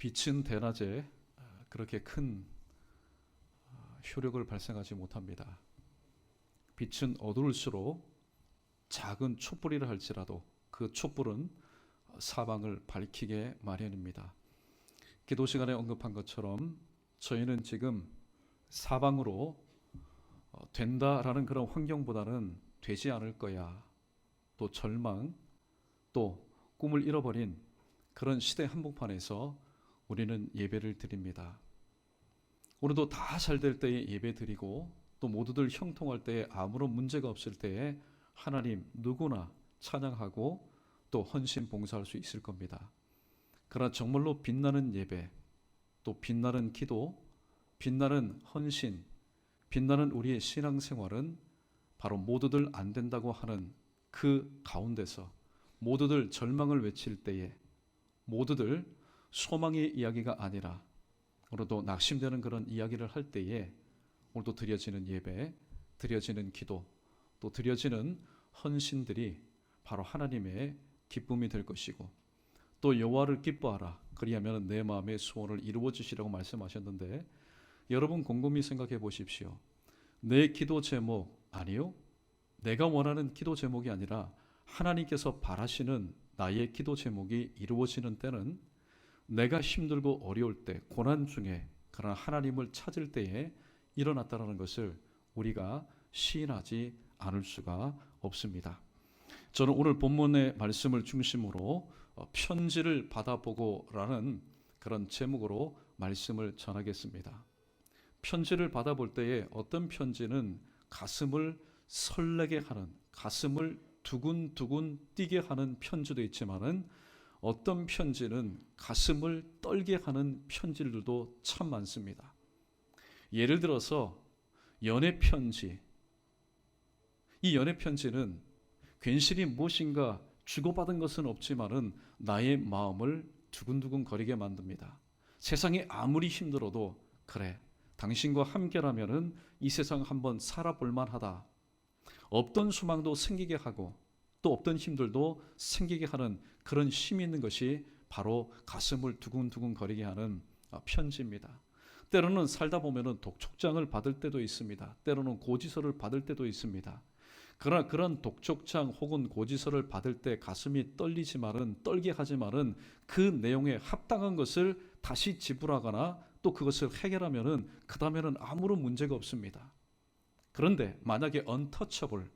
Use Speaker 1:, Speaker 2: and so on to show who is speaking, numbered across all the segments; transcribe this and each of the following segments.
Speaker 1: 빛은 대낮에 그렇게 큰 효력을 발생하지 못합니다. 빛은 어두울수록 작은 촛불이라 할지라도 그 촛불은 사방을 밝히게 마련입니다. 기도 시간에 언급한 것처럼 저희는 지금 사방으로 된다라는 그런 환경보다는 되지 않을 거야, 또 절망, 또 꿈을 잃어버린 그런 시대 한복판에서 우리는 예배를 드립니다. 오늘도 다 잘 될 때에 예배 드리고, 또 모두들 형통할 때에 아무런 문제가 없을 때에 하나님 누구나 찬양하고 또 헌신 봉사할 수 있을 겁니다. 그러나 정말로 빛나는 예배, 또 빛나는 기도, 빛나는 헌신, 빛나는 우리의 신앙생활은 바로 모두들 안 된다고 하는 그 가운데서, 모두들 절망을 외칠 때에, 모두들 소망의 이야기가 아니라 오늘도 낙심되는 그런 이야기를 할 때에 오늘도 드려지는 예배, 드려지는 기도, 또 드려지는 헌신들이 바로 하나님의 기쁨이 될 것이고, 또 여호와를 기뻐하라 그리하면 내 마음의 소원을 이루어 주시라고 말씀하셨는데, 여러분 곰곰이 생각해 보십시오. 내 기도 제목, 아니요, 내가 원하는 기도 제목이 아니라 하나님께서 바라시는 나의 기도 제목이 이루어지는 때는 내가 힘들고 어려울 때, 고난 중에 그러나 하나님을 찾을 때에 일어났다는 것을 우리가 시인하지 않을 수가 없습니다. 저는 오늘 본문의 말씀을 중심으로 편지를 받아보고라는 그런 제목으로 말씀을 전하겠습니다. 편지를 받아볼 때에 어떤 편지는 가슴을 설레게 하는, 가슴을 두근두근 뛰게 하는 편지도 있지만은 어떤 편지는 가슴을 떨게 하는 편지들도 참 많습니다. 예를 들어서 연애 편지. 이 연애 편지는 괜시리 무엇인가 주고받은 것은 없지만은 나의 마음을 두근두근 거리게 만듭니다. 세상이 아무리 힘들어도 그래, 당신과 함께라면은 이 세상 한번 살아볼 만하다. 없던 소망도 생기게 하고 또 없던 힘들도 생기게 하는 그런 힘이 있는 것이 바로 가슴을 두근두근 거리게 하는 편지입니다. 때로는 살다 보면은 독촉장을 받을 때도 있습니다. 때로는 고지서를 받을 때도 있습니다. 그러나 그런 독촉장 혹은 고지서를 받을 때 가슴이 떨게 하지만은 그 내용에 합당한 것을 다시 지불하거나 또 그것을 해결하면은 그 다음에는 아무런 문제가 없습니다. 그런데 만약에 untouchable,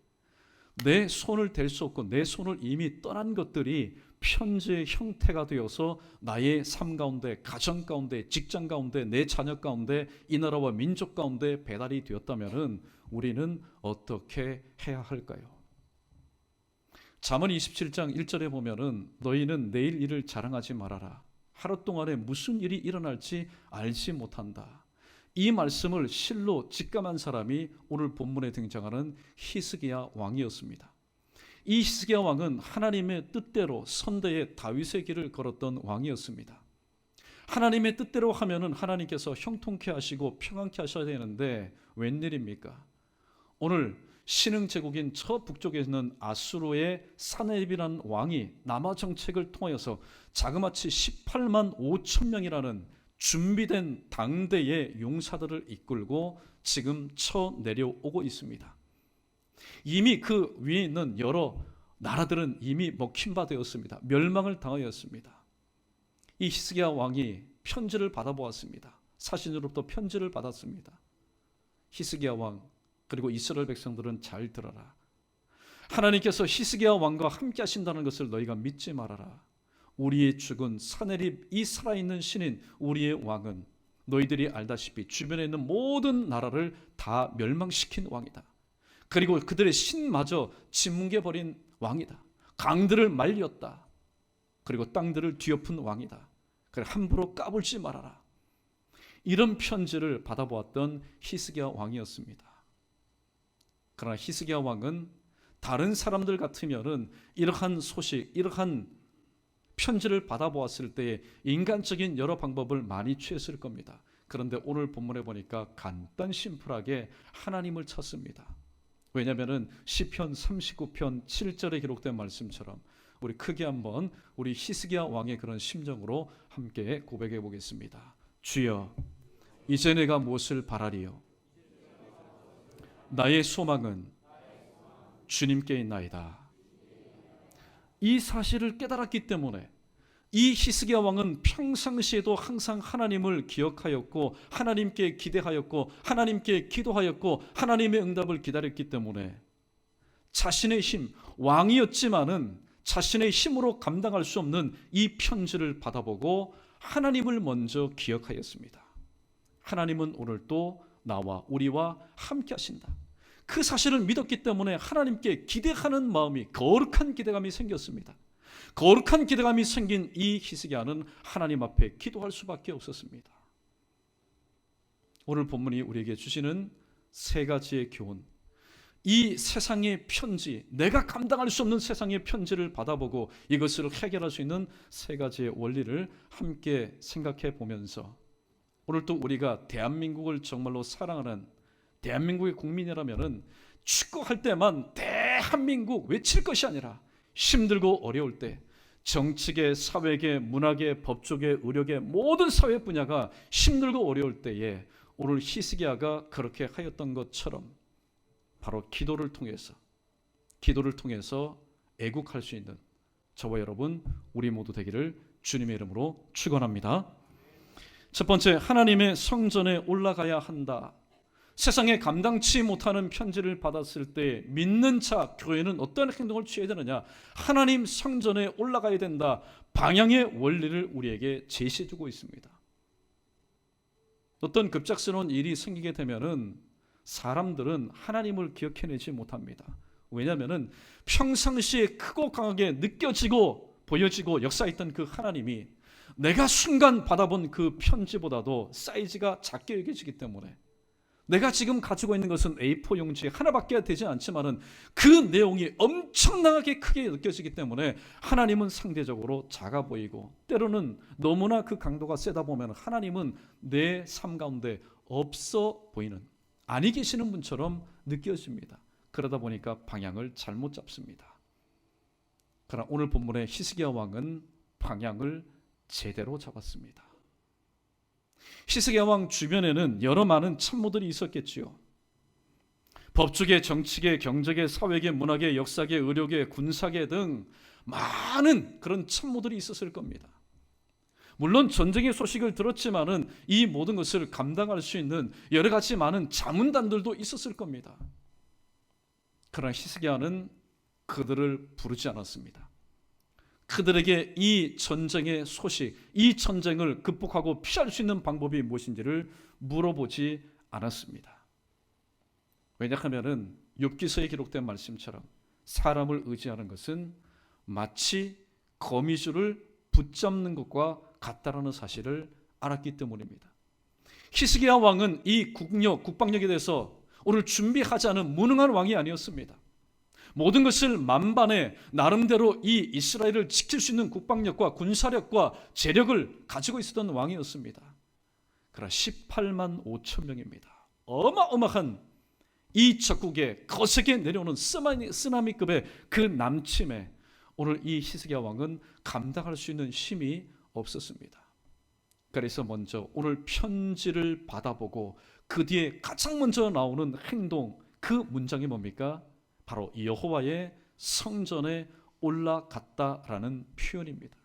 Speaker 1: 내 손을 댈 수 없고 내 손을 이미 떠난 것들이 편지의 형태가 되어서 나의 삶 가운데, 가정 가운데, 직장 가운데, 내 자녀 가운데, 이 나라와 민족 가운데 배달이 되었다면 우리는 어떻게 해야 할까요? 잠언 27장 1절에 보면은 너희는 내일 일을 자랑하지 말아라. 하루 동안에 무슨 일이 일어날지 알지 못한다. 이 말씀을 실로 직감한 사람이 오늘 본문에 등장하는 히스기야 왕이었습니다. 이 히스기야 왕은 하나님의 뜻대로 선대의 다윗의 길을 걸었던 왕이었습니다. 하나님의 뜻대로 하면은 하나님께서 형통케 하시고 평안케 하셔야 되는데 웬일입니까? 오늘 신흥 제국인 저 북쪽에 있는 아수르의 사네립이라는 왕이 남아 정책을 통하여서 자그마치 18만 5천 명이라는 준비된 당대의 용사들을 이끌고 지금 쳐내려오고 있습니다. 이미 그 위에 있는 여러 나라들은 이미 먹힌 바 되었습니다. 멸망을 당하였습니다. 이 히스기야 왕이 편지를 받아보았습니다. 사신으로부터 편지를 받았습니다. 히스기야 왕 그리고 이스라엘 백성들은 잘 들어라. 하나님께서 히스기야 왕과 함께 하신다는 것을 너희가 믿지 말아라. 우리의 죽은 사네립, 이 살아있는 신인 우리의 왕은 너희들이 알다시피 주변에 있는 모든 나라를 다 멸망시킨 왕이다. 그리고 그들의 신마저 짓뭉개버린 왕이다. 강들을 말렸다. 그리고 땅들을 뒤엎은 왕이다. 그래, 함부로 까불지 말아라. 이런 편지를 받아보았던 히스기야 왕이었습니다. 그러나 히스기야 왕은 다른 사람들 같으면은 이러한 소식, 이러한 편지를 받아보았을 때 인간적인 여러 방법을 많이 취했을 겁니다. 그런데 오늘 본문에 보니까 간단 심플하게 하나님을 찾습니다. 왜냐하면 시편 39편 7절에 기록된 말씀처럼 우리 크게 한번 우리 히스기야 왕의 그런 심정으로 함께 고백해 보겠습니다. 주여, 이제 내가 무엇을 바라리요? 나의 소망은 주님께 있나이다. 이 사실을 깨달았기 때문에 이 히스기야 왕은 평상시에도 항상 하나님을 기억하였고 하나님께 기대하였고 하나님께 기도하였고 하나님의 응답을 기다렸기 때문에 자신의 힘, 왕이었지만은 자신의 힘으로 감당할 수 없는 이 편지를 받아보고 하나님을 먼저 기억하였습니다. 하나님은 오늘도 나와 우리와 함께 하신다. 그 사실을 믿었기 때문에 하나님께 기대하는 마음이, 거룩한 기대감이 생겼습니다. 거룩한 기대감이 생긴 이 히스기야는 하나님 앞에 기도할 수밖에 없었습니다. 오늘 본문이 우리에게 주시는 세 가지의 교훈, 이 세상의 편지, 내가 감당할 수 없는 세상의 편지를 받아보고 이것을 해결할 수 있는 세 가지의 원리를 함께 생각해 보면서 오늘 또 우리가 대한민국을 정말로 사랑하는 대한민국의 국민이라면 축구할 때만 대한민국 외칠 것이 아니라 힘들고 어려울 때 정치계, 사회계, 문화계, 법조계, 의료계 모든 사회 분야가 힘들고 어려울 때에 오늘 히스기야가 그렇게 하였던 것처럼 바로 기도를 통해서 애국할 수 있는 저와 여러분 우리 모두 되기를 주님의 이름으로 축원합니다. 첫 번째, 하나님의 성전에 올라가야 한다. 세상에 감당치 못하는 편지를 받았을 때 믿는 자, 교회는 어떤 행동을 취해야 되느냐? 하나님 성전에 올라가야 된다. 방향의 원리를 우리에게 제시해주고 있습니다. 어떤 급작스러운 일이 생기게 되면은 사람들은 하나님을 기억해내지 못합니다. 왜냐하면 평상시에 크고 강하게 느껴지고 보여지고 역사했던 그 하나님이 내가 순간 받아본 그 편지보다도 사이즈가 작게 여겨지기 때문에 내가 지금 가지고 있는 것은 A4 용지 하나밖에 되지 않지만은 그 내용이 엄청나게 크게 느껴지기 때문에 하나님은 상대적으로 작아 보이고 때로는 너무나 그 강도가 세다 보면 하나님은 내 삶 가운데 없어 보이는, 아니 계시는 분처럼 느껴집니다. 그러다 보니까 방향을 잘못 잡습니다. 그러나 오늘 본문의 히스기야 왕은 방향을 제대로 잡았습니다. 히스기야 왕 주변에는 여러 많은 참모들이 있었겠지요. 법조계, 정치계, 경제계, 사회계, 문화계, 역사계, 의료계, 군사계 등 많은 그런 참모들이 있었을 겁니다. 물론 전쟁의 소식을 들었지만은 이 모든 것을 감당할 수 있는 여러 가지 많은 자문단들도 있었을 겁니다. 그러나 히스기야는 그들을 부르지 않았습니다. 그들에게 이 전쟁의 소식, 이 전쟁을 극복하고 피할 수 있는 방법이 무엇인지를 물어보지 않았습니다. 왜냐하면 욥기서에 기록된 말씀처럼 사람을 의지하는 것은 마치 거미줄을 붙잡는 것과 같다라는 사실을 알았기 때문입니다. 히스기야 왕은 이 국방력에 대해서 오늘 준비하지 않은 무능한 왕이 아니었습니다. 모든 것을 만반에 나름대로 이 이스라엘을 지킬 수 있는 국방력과 군사력과 재력을 가지고 있었던 왕이었습니다. 그러나 18만 5천 명입니다. 어마어마한 이 적국에 거세게 내려오는 쓰나미급의 그 남침에 오늘 이 히스기야 왕은 감당할 수 있는 힘이 없었습니다. 그래서 먼저 오늘 편지를 받아보고 그 뒤에 가장 먼저 나오는 행동, 그 문장이 뭡니까? 바로 여호와의 성전에 올라갔다라는 표현입니다.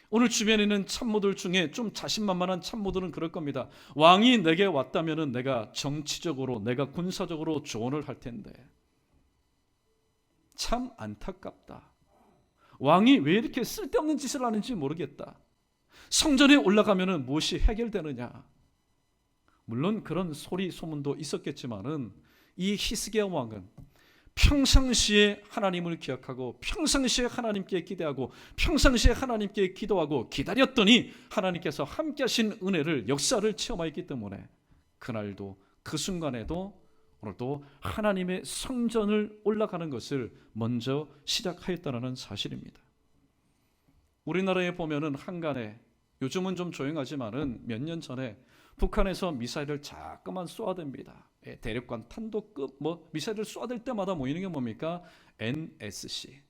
Speaker 1: 오늘 주변에 있는 참모들 중에 좀 자신만만한 참모들은 그럴 겁니다. 왕이 내게 왔다면 내가 정치적으로, 내가 군사적으로 조언을 할 텐데 참 안타깝다. 왕이 왜 이렇게 쓸데없는 짓을 하는지 모르겠다. 성전에 올라가면 무엇이 해결되느냐. 물론 그런 소리 소문도 있었겠지만은 이 히스기야 왕은 평상시에 하나님을 기억하고 평상시에 하나님께 기대하고 평상시에 하나님께 기도하고 기다렸더니 하나님께서 함께 하신 은혜를, 역사를 체험하였기 때문에 그날도 그 순간에도 오늘도 하나님의 성전을 올라가는 것을 먼저 시작하였다는 사실입니다. 우리나라에 보면은 한간에, 요즘은 좀 조용하지만은 몇 년 전에 북한에서 미사일을 자꾸만 쏘아댑니다. 대륙간 탄도급 미사일을 쏘아댈 때마다 모이는 게 뭡니까? NSC,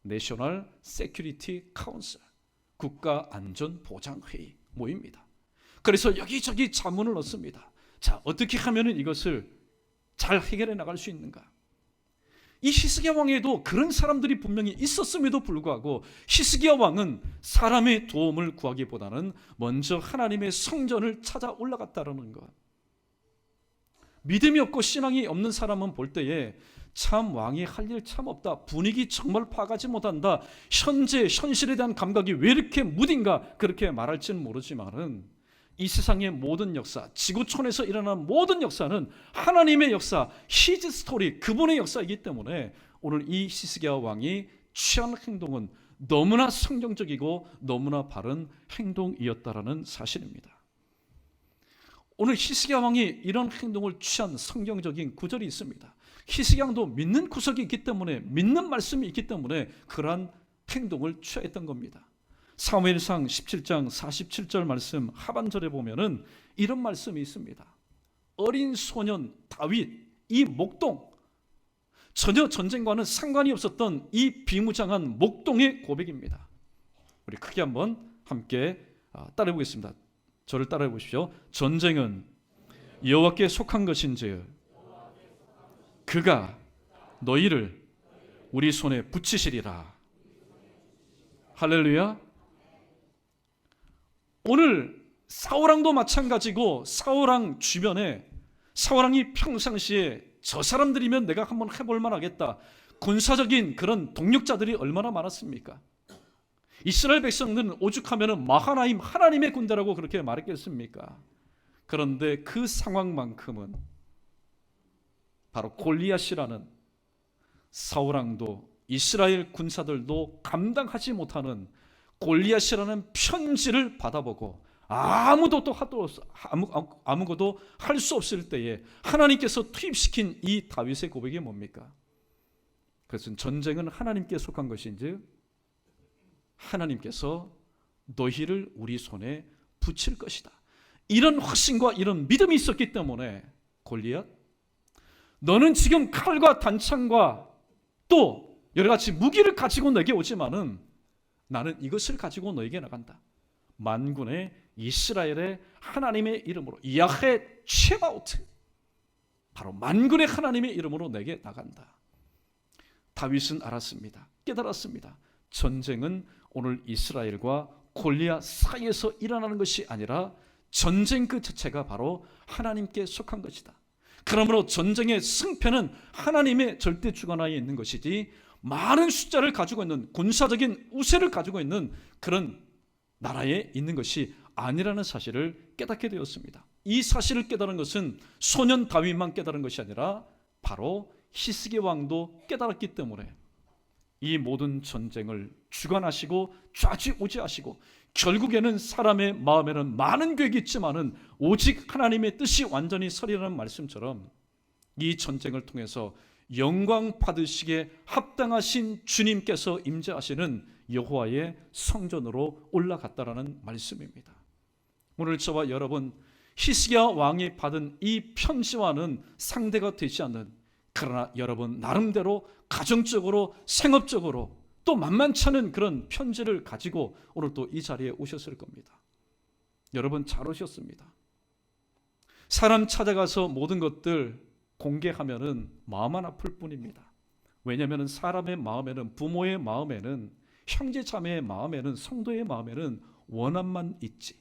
Speaker 1: 내셔널 세큐리티 카운슬, 국가안전보장회의 모입니다. 그래서 여기저기 자문을 얻습니다. 자, 어떻게 하면 이것을 잘 해결해 나갈 수 있는가? 이 히스기야 왕에도 그런 사람들이 분명히 있었음에도 불구하고 히스기야 왕은 사람의 도움을 구하기보다는 먼저 하나님의 성전을 찾아 올라갔다는 것. 믿음이 없고 신앙이 없는 사람은 볼 때에 참 왕이 할 일 참 없다, 분위기 정말 파악하지 못한다, 현실에 대한 감각이 왜 이렇게 무딘가, 그렇게 말할지는 모르지만은 이 세상의 모든 역사, 지구촌에서 일어난 모든 역사는 하나님의 역사, 히즈 스토리, 그분의 역사이기 때문에 오늘 이 히스기야 왕이 취한 행동은 너무나 성경적이고 너무나 바른 행동이었다라는 사실입니다. 오늘 히스기야 왕이 이런 행동을 취한 성경적인 구절이 있습니다. 히스기야 왕도 믿는 구석이 있기 때문에, 믿는 말씀이 있기 때문에 그러한 행동을 취했던 겁니다. 사무엘상 17장 47절 말씀 하반절에 보면은 이런 말씀이 있습니다. 어린 소년 다윗, 이 목동, 전혀 전쟁과는 상관이 없었던 이 비무장한 목동의 고백입니다. 우리 크게 한번 함께 따라해 보겠습니다. 저를 따라해 보십시오. 전쟁은 여호와께 속한 것인지 그가 너희를 우리 손에 붙이시리라. 할렐루야. 오늘 사울왕도 마찬가지고, 사울왕 주변에 사울왕이 평상시에 저 사람들이면 내가 한번 해볼 만하겠다, 군사적인 그런 동력자들이 얼마나 많았습니까? 이스라엘 백성들은 오죽하면 마하나임, 하나님의 군대라고 그렇게 말했겠습니까? 그런데 그 상황만큼은 바로 골리앗이라는 사울왕도 이스라엘 군사들도 감당하지 못하는 골리앗이라는 편지를 받아보고 아무것도 할 수 없을 때에 하나님께서 투입시킨 이 다윗의 고백이 뭡니까? 그것은 전쟁은 하나님께 속한 것인지 하나님께서 너희를 우리 손에 붙일 것이다. 이런 확신과 이런 믿음이 있었기 때문에 골리앗, 너는 지금 칼과 단창과 또 여러 가지 무기를 가지고 내게 오지만은 나는 이것을 가지고 너에게 나간다. 만군의 이스라엘의 하나님의 이름으로, 야훼 쉐바오트, 바로 만군의 하나님의 이름으로 내게 나간다. 다윗은 알았습니다. 깨달았습니다. 전쟁은 오늘 이스라엘과 골리앗 사이에서 일어나는 것이 아니라 전쟁 그 자체가 바로 하나님께 속한 것이다. 그러므로 전쟁의 승패는 하나님의 절대 주관하에 있는 것이지 많은 숫자를 가지고 있는, 군사적인 우세를 가지고 있는 그런 나라에 있는 것이 아니라는 사실을 깨닫게 되었습니다. 이 사실을 깨달은 것은 소년 다윗만 깨달은 것이 아니라 바로 히스기야 왕도 깨달았기 때문에 이 모든 전쟁을 주관하시고 좌지우지하시고, 결국에는 사람의 마음에는 많은 계획이 있지만은 오직 하나님의 뜻이 완전히 서리라는 말씀처럼 이 전쟁을 통해서 영광 받으시기에 합당하신 주님께서 임재하시는 여호와의 성전으로 올라갔다라는 말씀입니다. 오늘 저와 여러분, 히스기야 왕이 받은 이 편지와는 상대가 되지 않는, 그러나 여러분 나름대로 가정적으로 생업적으로 또 만만치 않은 그런 편지를 가지고 오늘 또 이 자리에 오셨을 겁니다. 여러분 잘 오셨습니다. 사람 찾아가서 모든 것들 공개하면은 마음만 아플 뿐입니다. 왜냐하면 사람의 마음에는, 부모의 마음에는, 형제 자매의 마음에는, 성도의 마음에는 원한만 있지.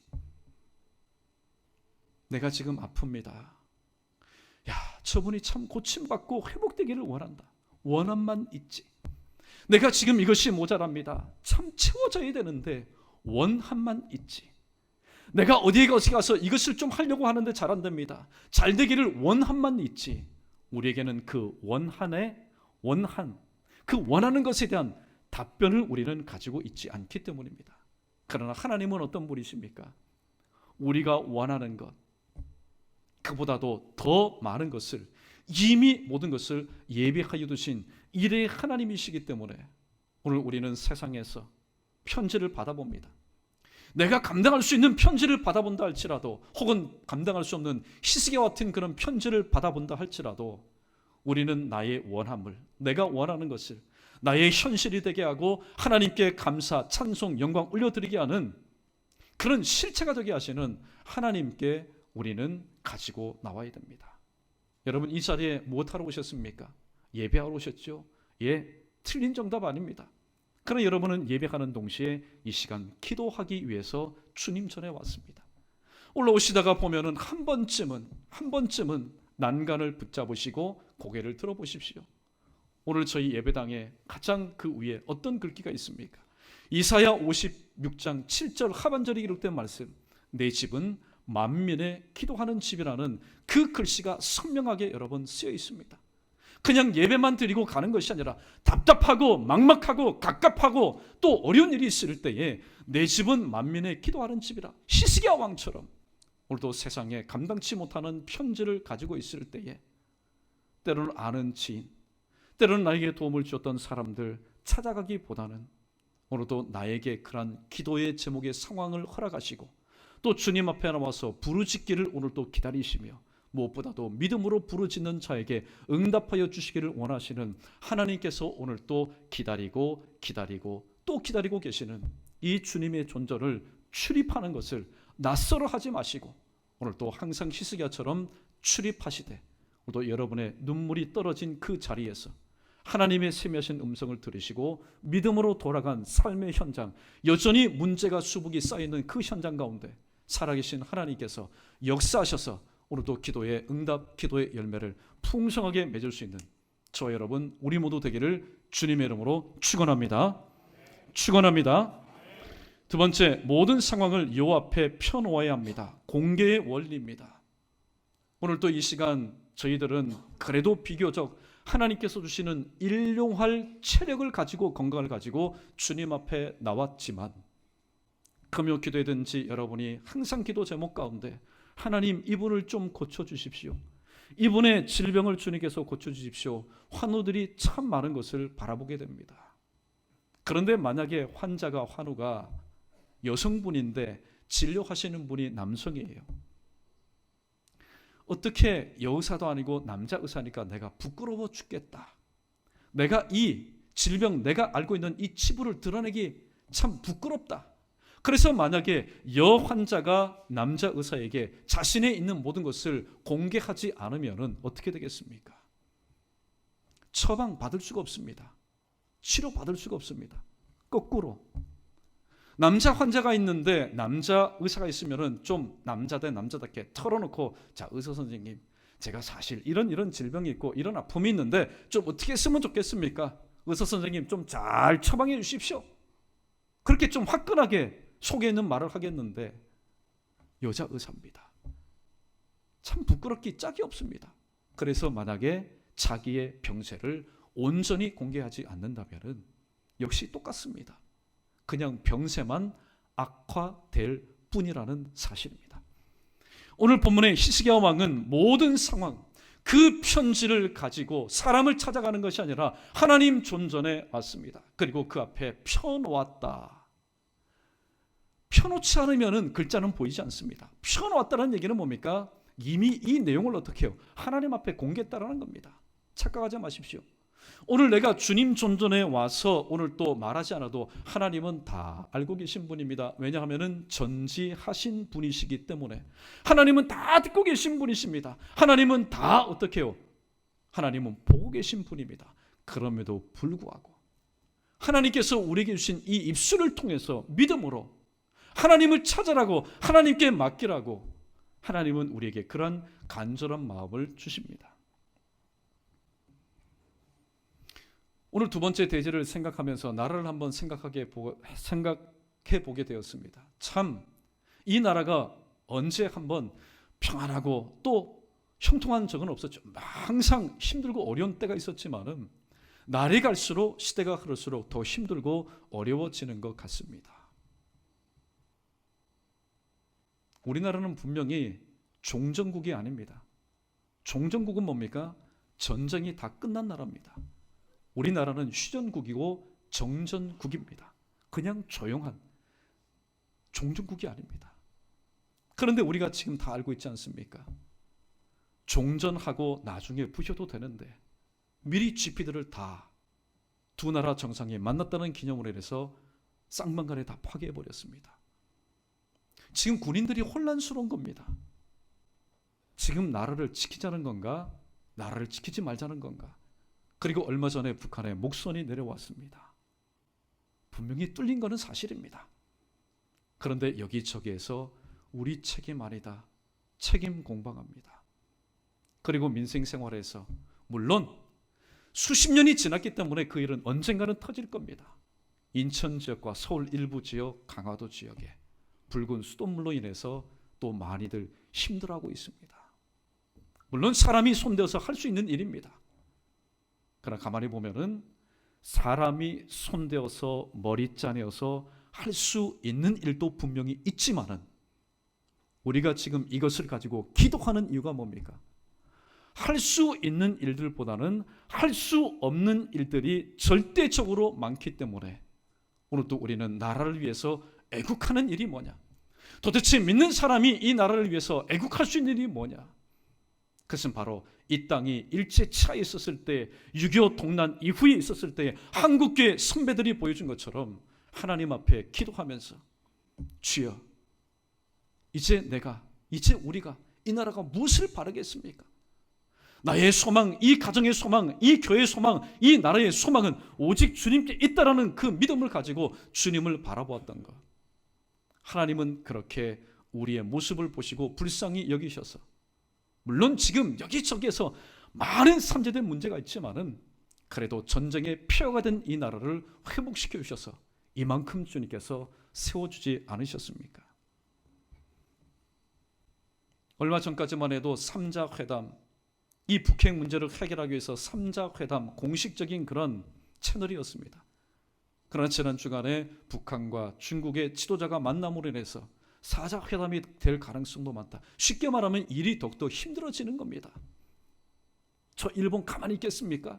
Speaker 1: 내가 지금 아픕니다. 야, 저분이 참 고침받고 회복되기를 원한다. 원한만 있지. 내가 지금 이것이 모자랍니다. 참 채워져야 되는데 원한만 있지. 내가 어디에 가서 이것을 좀 하려고 하는데 잘 안 됩니다. 잘 되기를 원한만 있지. 우리에게는 그 그 원하는 것에 대한 답변을 우리는 가지고 있지 않기 때문입니다. 그러나 하나님은 어떤 분이십니까? 우리가 원하는 것, 그보다도 더 많은 것을, 이미 모든 것을 예비하여 두신 이레의 하나님이시기 때문에 오늘 우리는 세상에서 편지를 받아봅니다. 내가 감당할 수 있는 편지를 받아본다 할지라도, 혹은 감당할 수 없는 히스기야 같은 그런 편지를 받아본다 할지라도, 우리는 나의 원함을, 내가 원하는 것을 나의 현실이 되게 하고 하나님께 감사, 찬송, 영광 올려드리게 하는 그런 실체가 되게 하시는 하나님께 우리는 가지고 나와야 됩니다. 여러분, 이 자리에 무엇하러 오셨습니까? 예배하러 오셨죠? 예, 틀린 정답 아닙니다. 그러나 여러분은 예배하는 동시에 이 시간 기도하기 위해서 주님 전에 왔습니다. 올라오시다가 보면은 한 번쯤은 난간을 붙잡으시고 고개를 들어보십시오. 오늘 저희 예배당에 가장 그 위에 어떤 글귀가 있습니까? 이사야 56장 7절 하반절에 기록된 말씀, 내 집은 만민의 기도하는 집이라는 그 글씨가 선명하게 여러 번 쓰여 있습니다. 그냥 예배만 드리고 가는 것이 아니라 답답하고 막막하고 갑갑하고 또 어려운 일이 있을 때에 내 집은 만민의 기도하는 집이라, 히스기야 왕처럼 오늘도 세상에 감당치 못하는 편지를 가지고 있을 때에 때로는 아는 지인, 때로는 나에게 도움을 주었던 사람들 찾아가기보다는 오늘도 나에게 그러한 기도의 제목의 상황을 허락하시고 또 주님 앞에 나와서 부르짖기를 오늘도 기다리시며 무엇보다도 믿음으로 부르짖는 자에게 응답하여 주시기를 원하시는 하나님께서 오늘 또 기다리고 또 기다리고 계시는 이 주님의 존재를 출입하는 것을 낯설어 하지 마시고 오늘 또 항상 히스기야처럼 출입하시되 또 여러분의 눈물이 떨어진 그 자리에서 하나님의 세미하신 음성을 들으시고 믿음으로 돌아간 삶의 현장, 여전히 문제가 수북이 쌓여있는 그 현장 가운데 살아계신 하나님께서 역사하셔서 오늘도 기도의 응답, 기도의 열매를 풍성하게 맺을 수 있는 저 여러분 우리 모두 되기를 주님의 이름으로 축원합니다. 축원합니다. 두 번째, 모든 상황을 여호와 앞에 펴놓아야 합니다. 공개의 원리입니다. 오늘 또 이 시간 저희들은 그래도 비교적 하나님께서 주시는 일용할 체력을 가지고 건강을 가지고 주님 앞에 나왔지만 금요 기도회든지 여러분이 항상 기도 제목 가운데 하나님 이분을 좀 고쳐주십시오, 이분의 질병을 주님께서 고쳐주십시오, 환우들이 참 많은 것을 바라보게 됩니다. 그런데 만약에 환우가 여성분인데 진료하시는 분이 남성이에요. 어떻게 여의사도 아니고 남자 의사니까 내가 부끄러워 죽겠다, 내가 이 질병, 내가 알고 있는 이 치부를 드러내기 참 부끄럽다. 그래서 만약에 여환자가 남자 의사에게 자신의 있는 모든 것을 공개하지 않으면 어떻게 되겠습니까? 처방받을 수가 없습니다. 치료받을 수가 없습니다. 거꾸로 남자 환자가 있는데 남자 의사가 있으면 좀 남자 대 남자답게 털어놓고, 자 의사 선생님, 제가 사실 이런 질병이 있고 이런 아픔이 있는데 좀 어떻게 했으면 좋겠습니까? 의사 선생님 좀 잘 처방해 주십시오. 그렇게 좀 화끈하게 속에 있는 말을 하겠는데 여자 의사입니다. 참 부끄럽기 짝이 없습니다. 그래서 만약에 자기의 병세를 온전히 공개하지 않는다면 역시 똑같습니다. 그냥 병세만 악화될 뿐이라는 사실입니다. 오늘 본문의 히스기야 왕은 모든 상황, 그 편지를 가지고 사람을 찾아가는 것이 아니라 하나님 존전에 왔습니다. 그리고 그 앞에 펴놓았다. 펴놓지 않으면 글자는 보이지 않습니다. 펴놓았다는 얘기는 뭡니까? 이미 이 내용을 어떻게 해요? 하나님 앞에 공개했다는 겁니다. 착각하지 마십시오. 오늘 내가 주님 존전에 와서 오늘 또 말하지 않아도 하나님은 다 알고 계신 분입니다. 왜냐하면 전지하신 분이시기 때문에 하나님은 다 듣고 계신 분이십니다. 하나님은 다 어떻게 해요? 하나님은 보고 계신 분입니다. 그럼에도 불구하고 하나님께서 우리에게 주신 이 입술을 통해서 믿음으로 하나님을 찾아라고, 하나님께 맡기라고 하나님은 우리에게 그런 간절한 마음을 주십니다. 오늘 두 번째 대제를 생각하면서 나라를 한번 생각해 보게 되었습니다. 참 이 나라가 언제 한번 평안하고 또 형통한 적은 없었죠. 항상 힘들고 어려운 때가 있었지만은 날이 갈수록, 시대가 흐를수록 더 힘들고 어려워지는 것 같습니다. 우리나라는 분명히 종전국이 아닙니다. 종전국은 뭡니까? 전쟁이 다 끝난 나라입니다. 우리나라는 휴전국이고 정전국입니다. 그냥 조용한 종전국이 아닙니다. 그런데 우리가 지금 다 알고 있지 않습니까? 종전하고 나중에 부셔도 되는데 미리 GP들을 다 두 나라 정상이 만났다는 기념으로 인해서 쌍방간에 다 파괴해버렸습니다. 지금 군인들이 혼란스러운 겁니다. 지금 나라를 지키자는 건가? 나라를 지키지 말자는 건가? 그리고 얼마 전에 북한에 목선이 내려왔습니다. 분명히 뚫린 것은 사실입니다. 그런데 여기저기에서 우리 책임 아니다, 책임 공방합니다. 그리고 민생 생활에서 물론 수십 년이 지났기 때문에 그 일은 언젠가는 터질 겁니다. 인천 지역과 서울 일부 지역, 강화도 지역에 붉은 수돗물로 인해서 또 많이들 힘들어하고 있습니다. 물론 사람이 손대어서 할 수 있는 일입니다. 그러나 가만히 보면은 사람이 손대어서 머리 짜내어서 할 수 있는 일도 분명히 있지만은 우리가 지금 이것을 가지고 기도하는 이유가 뭡니까? 할 수 있는 일들보다는 할 수 없는 일들이 절대적으로 많기 때문에 오늘 또 우리는 나라를 위해서 애국하는 일이 뭐냐? 도대체 믿는 사람이 이 나라를 위해서 애국할 수 있는 일이 뭐냐? 그것은 바로 이 땅이 일제차에 있었을 때 6.25 동란 이후에 있었을 때 한국교회 선배들이 보여준 것처럼 하나님 앞에 기도하면서 주여 이제 우리가 이 나라가 무엇을 바라겠습니까? 나의 소망, 이 가정의 소망, 이 교회의 소망, 이 나라의 소망은 오직 주님께 있다라는 그 믿음을 가지고 주님을 바라보았던 것. 하나님은 그렇게 우리의 모습을 보시고 불쌍히 여기셔서 물론 지금 여기저기에서 많은 산재된 문제가 있지만은 그래도 전쟁의 피해가 된 이 나라를 회복시켜 주셔서 이만큼 주님께서 세워주지 않으셨습니까? 얼마 전까지만 해도 3자 회담, 이 북핵 문제를 해결하기 위해서 3자 회담 공식적인 그런 채널이었습니다. 그러나 지난 주간에 북한과 중국의 지도자가 만남으로 인해서 4자 회담이 될 가능성도 많다. 쉽게 말하면 일이 더욱더 힘들어지는 겁니다. 저 일본 가만히 있겠습니까?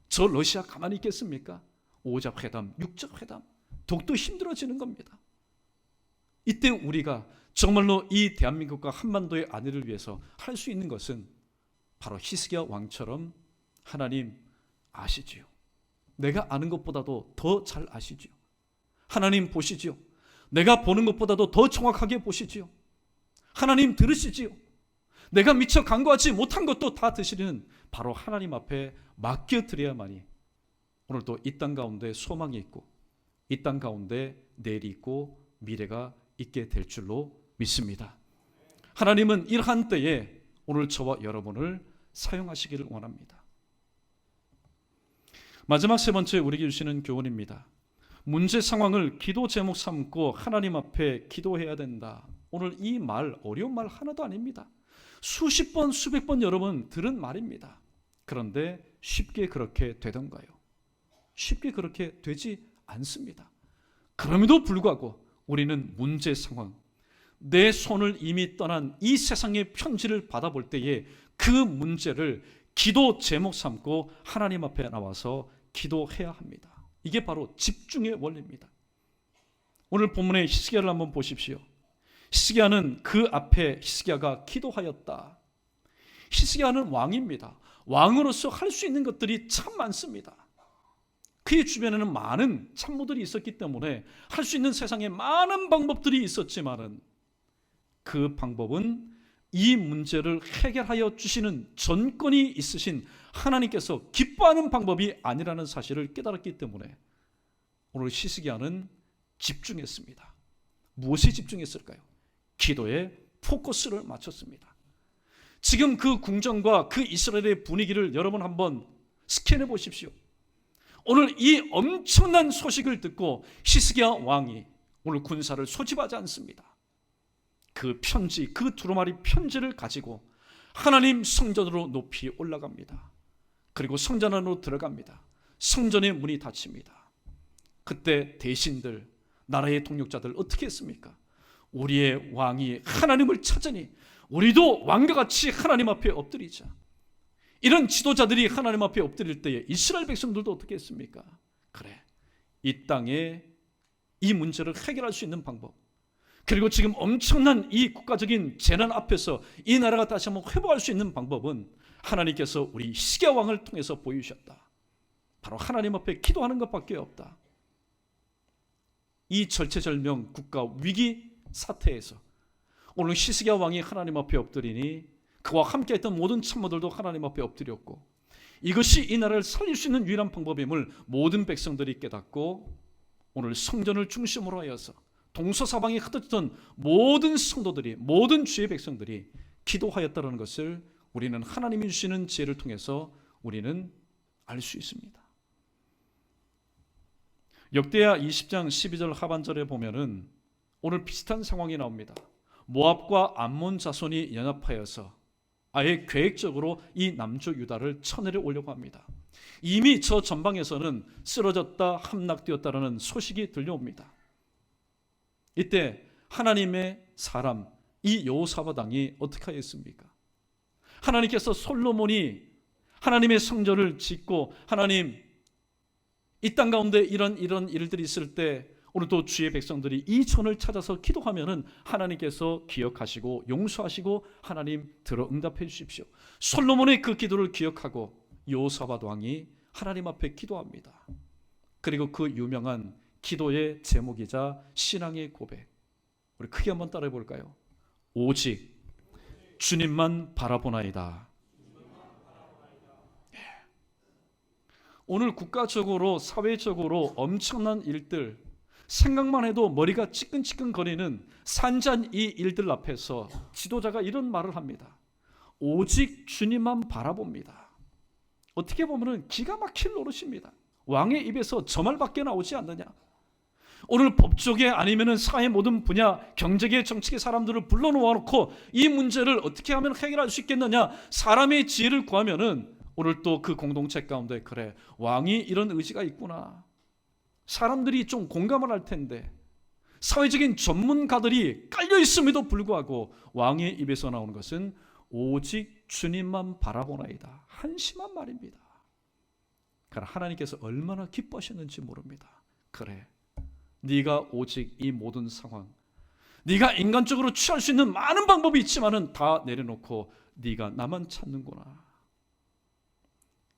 Speaker 1: 저 러시아 가만히 있겠습니까? 5자 회담, 6자 회담 더욱더 힘들어지는 겁니다. 이때 우리가 정말로 이 대한민국과 한반도의 안위를 위해서 할 수 있는 것은 바로 히스기야 왕처럼 하나님 아시지요. 내가 아는 것보다도 더 잘 아시지요. 하나님 보시지요. 내가 보는 것보다도 더 정확하게 보시지요. 하나님 들으시지요. 내가 미처 간구하지 못한 것도 다 드시는 바로 하나님 앞에 맡겨드려야만이 오늘도 이 땅 가운데 소망이 있고 이 땅 가운데 내일이 있고 미래가 있게 될 줄로 믿습니다. 하나님은 이러한 때에 오늘 저와 여러분을 사용하시기를 원합니다. 마지막 세 번째 우리에게 주시는 교훈입니다. 문제 상황을 기도 제목 삼고 하나님 앞에 기도해야 된다. 오늘 이 말 어려운 말 하나도 아닙니다. 수십 번 수백 번 여러분 들은 말입니다. 그런데 쉽게 그렇게 되던가요? 쉽게 그렇게 되지 않습니다. 그럼에도 불구하고 우리는 문제 상황, 내 손을 이미 떠난 이 세상의 편지를 받아볼 때에 그 문제를 기도 제목 삼고 하나님 앞에 나와서 기도해야 합니다. 이게 바로 집중의 원리입니다. 오늘 본문의 히스기야를 한번 보십시오. 히스기야는 그 앞에 히스기야가 기도하였다. 히스기야는 왕입니다. 왕으로서 할 수 있는 것들이 참 많습니다. 그의 주변에는 많은 참모들이 있었기 때문에 할 수 있는 세상에 많은 방법들이 있었지만은 그 방법은 이 문제를 해결하여 주시는 전권이 있으신 하나님께서 기뻐하는 방법이 아니라는 사실을 깨달았기 때문에 오늘 히스기야는 집중했습니다. 무엇에 집중했을까요? 기도에 포커스를 맞췄습니다. 지금 그 궁정과 그 이스라엘의 분위기를 여러분 한번 스캔해 보십시오. 오늘 이 엄청난 소식을 듣고 히스기야 왕이 오늘 군사를 소집하지 않습니다. 그 편지, 그 두루마리 편지를 가지고 하나님 성전으로 높이 올라갑니다. 그리고 성전 안으로 들어갑니다. 성전의 문이 닫힙니다. 그때 대신들, 나라의 동력자들 어떻게 했습니까? 우리의 왕이 하나님을 찾으니 우리도 왕과 같이 하나님 앞에 엎드리자. 이런 지도자들이 하나님 앞에 엎드릴 때에 이스라엘 백성들도 어떻게 했습니까? 그래, 이 땅에 이 문제를 해결할 수 있는 방법, 그리고 지금 엄청난 이 국가적인 재난 앞에서 이 나라가 다시 한번 회복할 수 있는 방법은 하나님께서 우리 히스기야 왕을 통해서 보여주셨다. 바로 하나님 앞에 기도하는 것밖에 없다. 이 절체절명 국가 위기 사태에서 오늘 히스기야 왕이 하나님 앞에 엎드리니 그와 함께 했던 모든 참모들도 하나님 앞에 엎드렸고, 이것이 이 나라를 살릴 수 있는 유일한 방법임을 모든 백성들이 깨닫고 오늘 성전을 중심으로 하여서 동서사방에 흩어졌던 모든 성도들이, 모든 주의 백성들이 기도하였다는 것을 우리는 하나님이 주시는 지혜를 통해서 우리는 알 수 있습니다. 역대하 20장 12절 하반절에 보면은 오늘 비슷한 상황이 나옵니다. 모압과 암몬 자손이 연합하여서 아예 계획적으로 이 남쪽 유다를 쳐내려 오려고 합니다. 이미 저 전방에서는 쓰러졌다, 함락되었다라는 소식이 들려옵니다. 이때 하나님의 사람 이 여호사밧 왕이 어떻게 하였습니까? 하나님께서 솔로몬이 하나님의 성전을 짓고 하나님 이 땅 가운데 이런 일들이 있을 때 오늘 또 주의 백성들이 이 전을 찾아서 기도하면은 하나님께서 기억하시고 용서하시고 하나님 들어 응답해 주십시오. 솔로몬의 그 기도를 기억하고 여호사밧 왕이 하나님 앞에 기도합니다. 그리고 그 유명한 기도의 제목이자 신앙의 고백, 우리 크게 한번 따라해 볼까요? 오직 주님만 바라보나이다. 오늘 국가적으로 사회적으로 엄청난 일들, 생각만 해도 머리가 찌끈찌끈거리는 산잔 이 일들 앞에서 지도자가 이런 말을 합니다. 오직 주님만 바라봅니다. 어떻게 보면 기가 막힐 노릇입니다. 왕의 입에서 저 말밖에 나오지 않느냐. 오늘 법조계 아니면 사회 모든 분야, 경제계, 정치계 사람들을 불러놓고 이 문제를 어떻게 하면 해결할 수 있겠느냐, 사람의 지혜를 구하면은 오늘 또 그 공동체 가운데 그래, 왕이 이런 의지가 있구나, 사람들이 좀 공감을 할 텐데, 사회적인 전문가들이 깔려 있음에도 불구하고 왕의 입에서 나오는 것은 오직 주님만 바라보나이다. 한심한 말입니다. 그러나 하나님께서 얼마나 기뻐하셨는지 모릅니다. 그래, 네가 오직 이 모든 상황, 네가 인간적으로 취할 수 있는 많은 방법이 있지만은 다 내려놓고 네가 나만 찾는구나.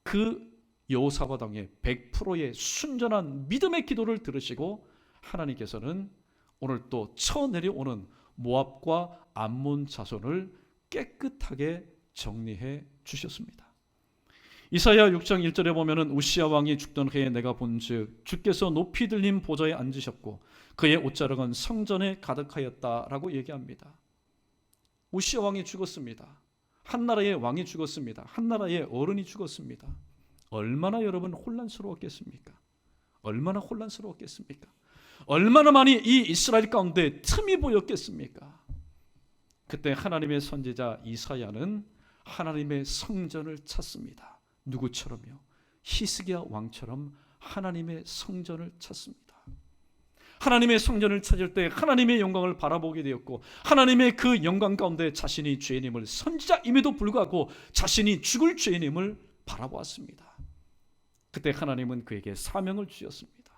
Speaker 1: 그 여호사밧 왕의 100%의 순전한 믿음의 기도를 들으시고 하나님께서는 오늘 또 쳐내려오는 모압과 암몬 자손을 깨끗하게 정리해 주셨습니다. 이사야 6장 1절에 보면은 우시야 왕이 죽던 해에 내가 본즉 주께서 높이 들린 보좌에 앉으셨고 그의 옷자락은 성전에 가득하였다라고 얘기합니다. 우시야 왕이 죽었습니다. 한 나라의 왕이 죽었습니다. 한 나라의 어른이 죽었습니다. 얼마나 여러분 혼란스러웠겠습니까? 얼마나 혼란스러웠겠습니까? 얼마나 많이 이 이스라엘 가운데 틈이 보였겠습니까? 그때 하나님의 선지자 이사야는 하나님의 성전을 찾습니다. 누구처럼요? 히스기야 왕처럼 하나님의 성전을 찾습니다. 하나님의 성전을 찾을 때 하나님의 영광을 바라보게 되었고, 하나님의 그 영광 가운데 자신이 죄인임을, 선지자임에도 불구하고 자신이 죽을 죄인임을 바라보았습니다. 그때 하나님은 그에게 사명을 주셨습니다.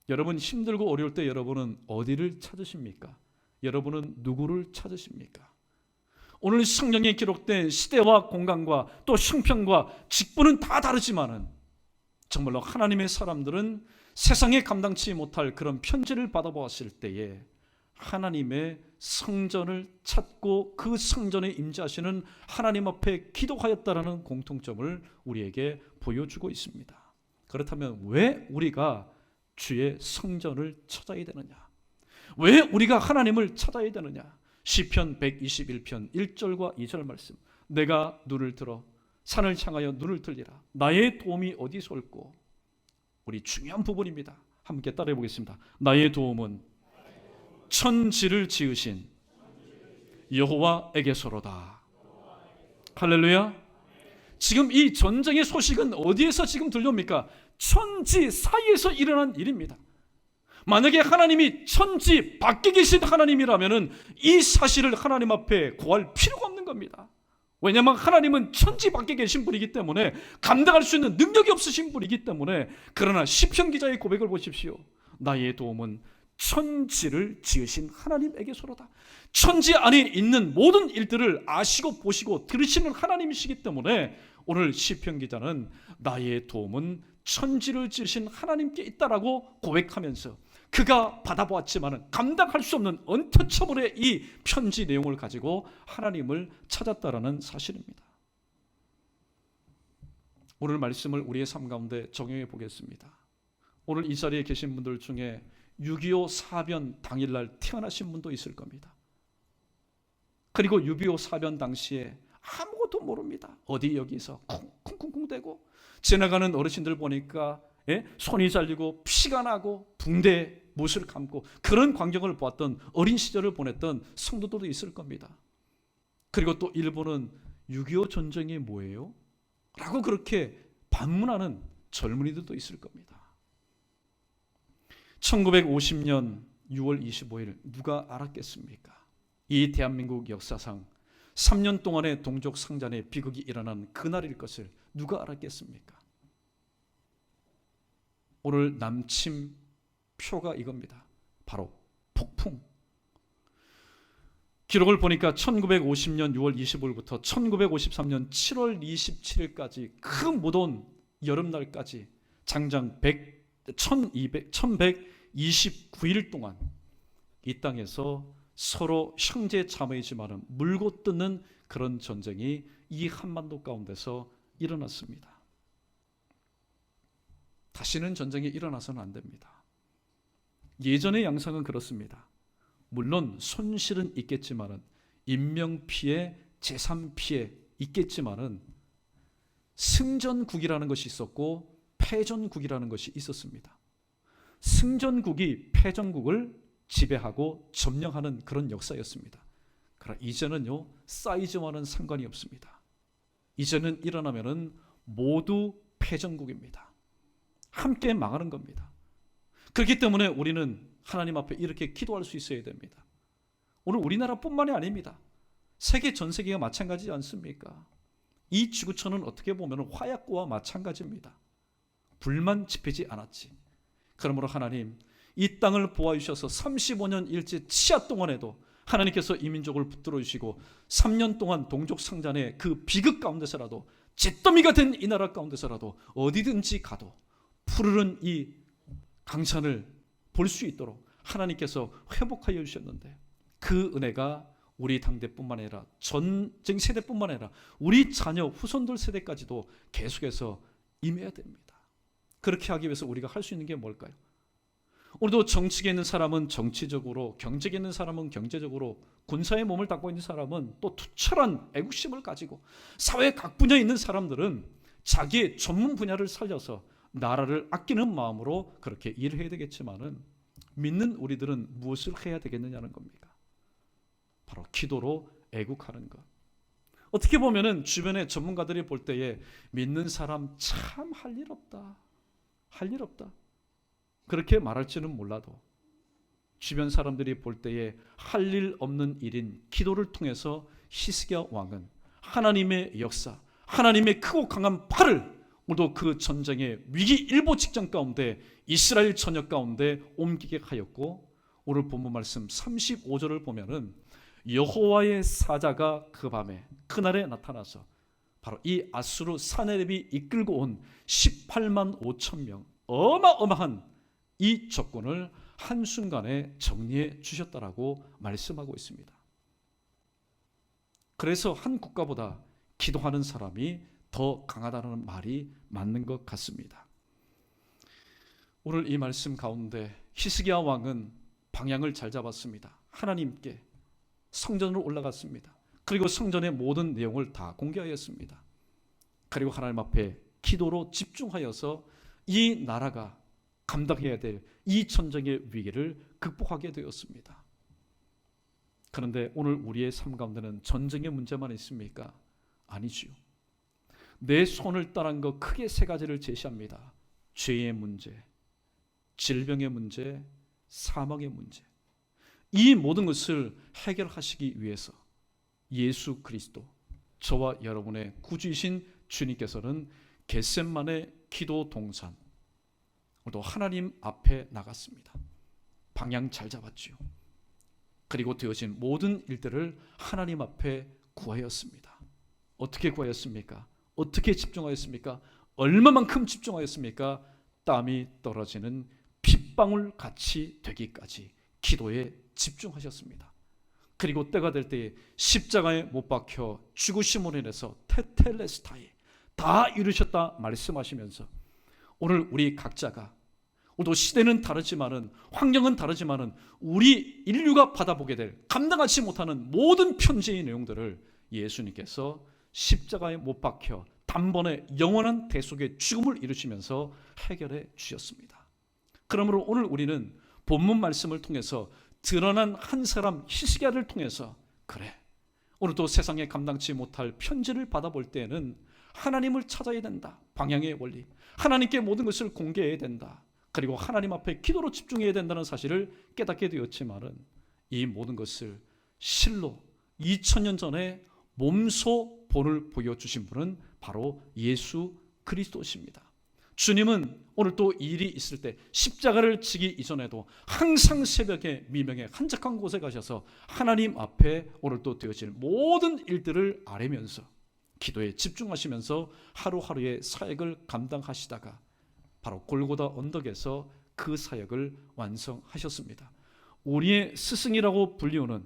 Speaker 1: 여러분 힘들고 어려울 때 여러분은 어디를 찾으십니까? 여러분은 누구를 찾으십니까? 오늘 성경에 기록된 시대와 공간과 또 형편과 직분은 다 다르지만은 정말로 하나님의 사람들은 세상에 감당치 못할 그런 편지를 받아보았을 때에 하나님의 성전을 찾고 그 성전에 임재하시는 하나님 앞에 기도하였다라는 공통점을 우리에게 보여주고 있습니다. 그렇다면 왜 우리가 주의 성전을 찾아야 되느냐? 왜 우리가 하나님을 찾아야 되느냐? 시편 121편 1절과 2절 말씀, 내가 눈을 들어 산을 향하여 눈을 들리라. 나의 도움이 어디서 올꼬? 우리 중요한 부분입니다. 함께 따라해 보겠습니다. 나의 도움은 천지를 지으신 여호와에게서로다. 할렐루야. 지금 이 전쟁의 소식은 어디에서 지금 들려옵니까? 천지 사이에서 일어난 일입니다. 만약에 하나님이 천지 밖에 계신 하나님이라면 이 사실을 하나님 앞에 고할 필요가 없는 겁니다. 왜냐하면 하나님은 천지 밖에 계신 분이기 때문에, 감당할 수 있는 능력이 없으신 분이기 때문에. 그러나 시편 기자의 고백을 보십시오. 나의 도움은 천지를 지으신 하나님에게서로다. 천지 안에 있는 모든 일들을 아시고 보시고 들으시는 하나님이시기 때문에 오늘 시편 기자는 나의 도움은 천지를 지으신 하나님께 있다라고 고백하면서 그가 받아보았지만 감당할 수 없는 언터처블의 이 편지 내용을 가지고 하나님을 찾았다라는 사실입니다. 오늘 말씀을 우리의 삶 가운데 적용해 보겠습니다. 오늘 이 자리에 계신 분들 중에 6.25 사변 당일날 태어나신 분도 있을 겁니다. 그리고 6.25 사변 당시에 아무것도 모릅니다. 어디 여기서 쿵쿵쿵대고 지나가는 어르신들 보니까 손이 잘리고 피가 나고 붕대에 못을 감고 그런 광경을 보았던 어린 시절을 보냈던 성도들도 있을 겁니다. 그리고 또 일본은 6.25 전쟁이 뭐예요? 라고 그렇게 반문하는 젊은이들도 있을 겁니다. 1950년 6월 25일 누가 알았겠습니까? 이 대한민국 역사상 3년 동안의 동족 상잔의 비극이 일어난 그날일 것을 누가 알았겠습니까? 오늘 남침표가 이겁니다. 바로 폭풍. 기록을 보니까 1950년 6월 25일부터 1953년 7월 27일까지 그 무더운 여름날까지 장장 1129일 동안 이 땅에서 서로 형제 자매이지만 물고 뜯는 그런 전쟁이 이 한반도 가운데서 일어났습니다. 다시는 전쟁이 일어나서는 안 됩니다. 예전의 양상은 그렇습니다. 물론 손실은 있겠지만 인명피해, 재산피해 있겠지만 승전국이라는 것이 있었고 패전국이라는 것이 있었습니다. 승전국이 패전국을 지배하고 점령하는 그런 역사였습니다. 그러나 이제는요, 사이즈와는 상관이 없습니다. 이제는 일어나면은 모두 패전국입니다. 함께 망하는 겁니다. 그렇기 때문에 우리는 하나님 앞에 이렇게 기도할 수 있어야 됩니다. 오늘 우리나라뿐만이 아닙니다. 세계 전 세계가 마찬가지지 않습니까? 이 지구촌은 어떻게 보면 화약고와 마찬가지입니다. 불만 지피지 않았지. 그러므로 하나님, 이 땅을 보아 주셔서 35년 일제 치하 동안에도 하나님께서 이 민족을 붙들어 주시고 3년 동안 동족 상잔의 그 비극 가운데서라도 잿더미가 된 이 나라 가운데서라도 어디든지 가도 푸르른 이 강산을 볼 수 있도록 하나님께서 회복하여 주셨는데 그 은혜가 우리 당대뿐만 아니라 전쟁 세대뿐만 아니라 우리 자녀 후손들 세대까지도 계속해서 임해야 됩니다. 그렇게 하기 위해서 우리가 할 수 있는 게 뭘까요? 오늘도 정치계에 있는 사람은 정치적으로, 경제계에 있는 사람은 경제적으로, 군사의 몸을 닦고 있는 사람은 또 투철한 애국심을 가지고, 사회 각 분야에 있는 사람들은 자기의 전문 분야를 살려서 나라를 아끼는 마음으로 그렇게 일을 해야 되겠지만은 믿는 우리들은 무엇을 해야 되겠느냐는 겁니까? 바로 기도로 애국하는 것. 어떻게 보면은 주변의 전문가들이 볼 때에 믿는 사람 참 할 일 없다, 할 일 없다 그렇게 말할지는 몰라도 주변 사람들이 볼 때에 할 일 없는 일인 기도를 통해서 히스기야 왕은 하나님의 역사, 하나님의 크고 강한 팔을 오늘도 그 전쟁의 위기일보 직전 가운데 이스라엘 전역 가운데 옮기게 하였고, 오늘 본문 말씀 35절을 보면은 여호와의 사자가 그 밤에 그날에 나타나서 바로 이 아수르 사네립이 이끌고 온 18만 5천 명 어마어마한 이 적군을 한순간에 정리해 주셨다라고 말씀하고 있습니다. 그래서 한 국가보다 기도하는 사람이 더 강하다는 말이 맞는 것 같습니다. 오늘 이 말씀 가운데 히스기야 왕은 방향을 잘 잡았습니다. 하나님께 성전으로 올라갔습니다. 그리고 성전의 모든 내용을 다 공개하였습니다. 그리고 하나님 앞에 기도로 집중하여서 이 나라가 감당해야 될 이 전쟁의 위기를 극복하게 되었습니다. 그런데 오늘 우리의 삶 가운데는 전쟁의 문제만 있습니까? 아니지요. 내 손을 따른 것 크게 세 가지를 제시합니다. 죄의 문제, 질병의 문제, 사망의 문제. 이 모든 것을 해결하시기 위해서 예수 그리스도, 저와 여러분의 구주이신 주님께서는 겟셋만의 기도 동산, 또 하나님 앞에 나갔습니다. 방향 잘 잡았지요. 그리고 되어진 모든 일들을 하나님 앞에 구하였습니다. 어떻게 구하였습니까? 어떻게 집중하였습니까? 얼마만큼 집중하였습니까? 땀이 떨어지는 핏방울 같이 되기까지 기도에 집중하셨습니다. 그리고 때가 될 때에 십자가에 못 박혀 죽으심으로 인해서 테텔레스타이 다 이루셨다 말씀하시면서 오늘 우리 각자가, 오늘도 시대는 다르지만은 환경은 다르지만은 우리 인류가 받아보게 될 감당하지 못하는 모든 편지의 내용들을 예수님께서 십자가에 못 박혀 단번에 영원한 대속의 죽음을 이루시면서 해결해 주셨습니다. 그러므로 오늘 우리는 본문 말씀을 통해서 드러난 한 사람 히스기야를 통해서, 그래, 오늘도 세상에 감당치 못할 편지를 받아볼 때에는 하나님을 찾아야 된다. 방향의 원리, 하나님께 모든 것을 공개해야 된다. 그리고 하나님 앞에 기도로 집중해야 된다는 사실을 깨닫게 되었지만은 이 모든 것을 실로 2000년 전에 몸소 본을 보여주신 분은 바로 예수 그리스도십니다. 주님은 오늘 또 일이 있을 때 십자가를 지기 이전에도 항상 새벽에 미명에 한적한 곳에 가셔서 하나님 앞에 오늘 또 되어질 모든 일들을 아뢰면서 기도에 집중하시면서 하루하루의 사역을 감당하시다가 바로 골고다 언덕에서 그 사역을 완성하셨습니다. 우리의 스승이라고 불리우는,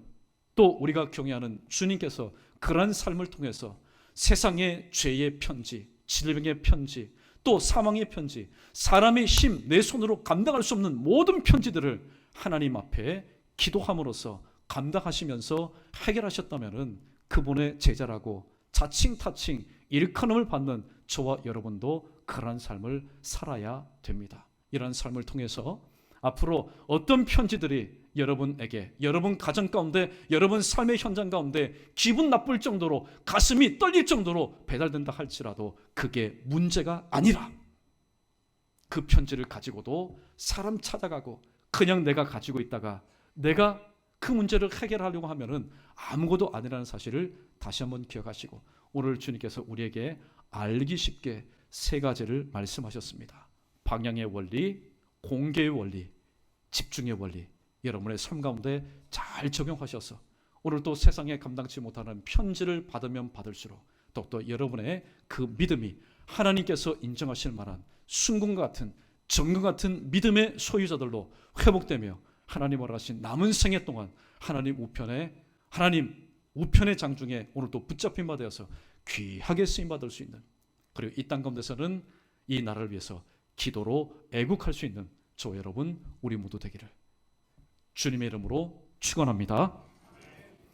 Speaker 1: 또 우리가 경외하는 주님께서 그러한 삶을 통해서 세상의 죄의 편지, 질병의 편지, 또 사망의 편지, 사람의 힘, 내 손으로 감당할 수 없는 모든 편지들을 하나님 앞에 기도함으로써 감당하시면서 해결하셨다면 그분의 제자라고 자칭 타칭 일컬음을 받는 저와 여러분도 그러한 삶을 살아야 됩니다. 이러한 삶을 통해서 앞으로 어떤 편지들이 여러분에게, 여러분 가정 가운데, 여러분 삶의 현장 가운데 기분 나쁠 정도로, 가슴이 떨릴 정도로 배달된다 할지라도 그게 문제가 아니라, 그 편지를 가지고도 사람 찾아가고 그냥 내가 가지고 있다가 내가 그 문제를 해결하려고 하면은 아무것도 아니라는 사실을 다시 한번 기억하시고, 오늘 주님께서 우리에게 알기 쉽게 세 가지를 말씀하셨습니다. 방향의 원리, 공개의 원리, 집중의 원리, 여러분의 삶 가운데 잘 적용하셔서 오늘 또 세상에 감당치 못하는 편지를 받으면 받을수록 더욱더 여러분의 그 믿음이 하나님께서 인정하실 만한 순금 같은, 정금 같은 믿음의 소유자들로 회복되며 하나님 허락하신 남은 생애 동안 하나님 우편의 장중에 오늘 또 붙잡힌 바 되어서 귀하게 쓰임받을 수 있는, 그리고 이 땅 가운데서는 이 나라를 위해서 기도로 애국할 수 있는 저 여러분 우리 모두 되기를 주님의 이름으로 축원합니다.